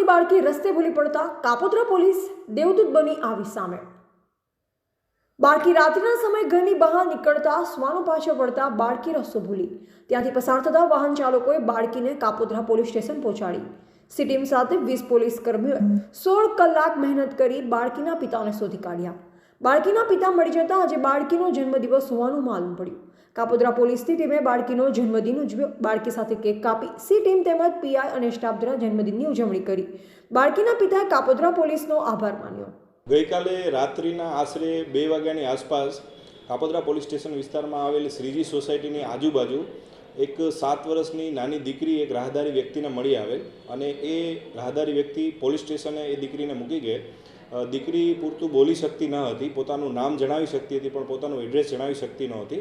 બાળકી રસ્તે ભૂલી પડતા કાપોદ્રા પોલીસ દેવદૂત બની આવી સામે। બાળકી રાત્રિના સમયે ઘરની બહાર નીકળતા શ્વાનો પાછળ પડતા બાળકી રસ્તો ભૂલી ત્યાંથી પસાર થતા વાહન ચાલકોએ બાળકીને કાપોદ્રા પોલીસ સ્ટેશન પહોંચાડી। સી ટીમ સાથે 20 પોલીસ કર્મીઓએ 16 કલાક મહેનત કરી બાળકીના પિતાને શોધી કાઢ્યા। બાળકીના પિતા મળી જતા આજે બાળકીનો જન્મદિવસ હોવાનું માલુમ પડ્યું। કાપોદ્રા પોલીસની ટીમે બાળકીનો જન્મદિન ઉજવ્યો। બાળકી સાથે કેક કાપી સી ટીમ તેમજ પીઆઈ અને સ્ટાફ દ્વારા જન્મદિનની ઉજવણી કરી। બાળકીના પિતાએ કાપોદ્રા પોલીસનો આભાર માન્યો। ગઈકાલે રાત્રિના આશરે 2 વાગ્યાની આસપાસ કાપોદ્રા પોલીસ સ્ટેશન વિસ્તારમાં આવેલી શ્રીજી સોસાયટીની આજુબાજુ એક 7 વર્ષની નાની દીકરી એક રાહદારી વ્યક્તિને મળી આવેલ અને એ રાહદારી વ્યક્તિ પોલીસ સ્ટેશને એ દીકરીને મૂકી ગઈ। દીકરી પૂરતું બોલી શકતી ન હતી, પોતાનું નામ જણાવી શકતી હતી પણ પોતાનું એડ્રેસ જણાવી શકતી નહોતી,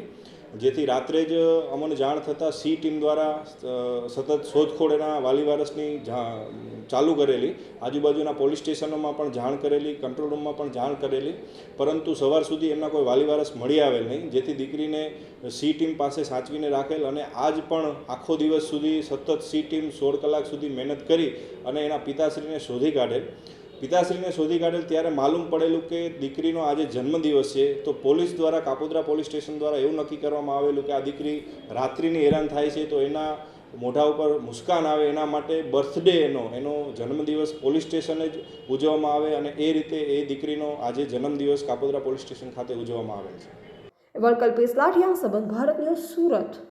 જેથી રાત્રે જ અમને જાણ થતાં સી ટીમ દ્વારા સતત શોધખોળ એના વાલી વારસની ચાલુ કરેલી। આજુબાજુના પોલીસ સ્ટેશનોમાં પણ જાણ કરેલી, કંટ્રોલ રૂમમાં પણ જાણ કરેલી, પરંતુ સવાર સુધી એમના કોઈ વાલી વારસ મળી આવેલ નહીં, જેથી દીકરીને સી ટીમ પાસે સાચવીને રાખેલ અને આજ પણ આખો દિવસ સુધી સતત સી ટીમ 16 કલાક સુધી મહેનત કરી અને એના પિતાશ્રીને શોધી કાઢેલ। પિતાશ્રીને શોધી કાઢેલ ત્યારે માલુમ પડેલું કે દીકરીનો આજે જન્મદિવસ છે, તો પોલીસ દ્વારા કાપોદ્રા પોલીસ સ્ટેશન દ્વારા એવું નક્કી કરવામાં આવેલું કે આ દીકરી રાત્રિની હેરાન થાય છે તો એના મોઢા ઉપર મુસ્કાન આવે એના માટે બર્થડે એનો જન્મદિવસ પોલીસ સ્ટેશને જ ઉજવવામાં આવે અને એ રીતે એ દીકરીનો આજે જન્મદિવસ કાપોદ્રા પોલીસ સ્ટેશન ખાતે ઉજવવામાં આવે છે। વલ્કલ્પેશ લાઠિયા, સંબંધ ભારત ન્યૂઝ, સુરત।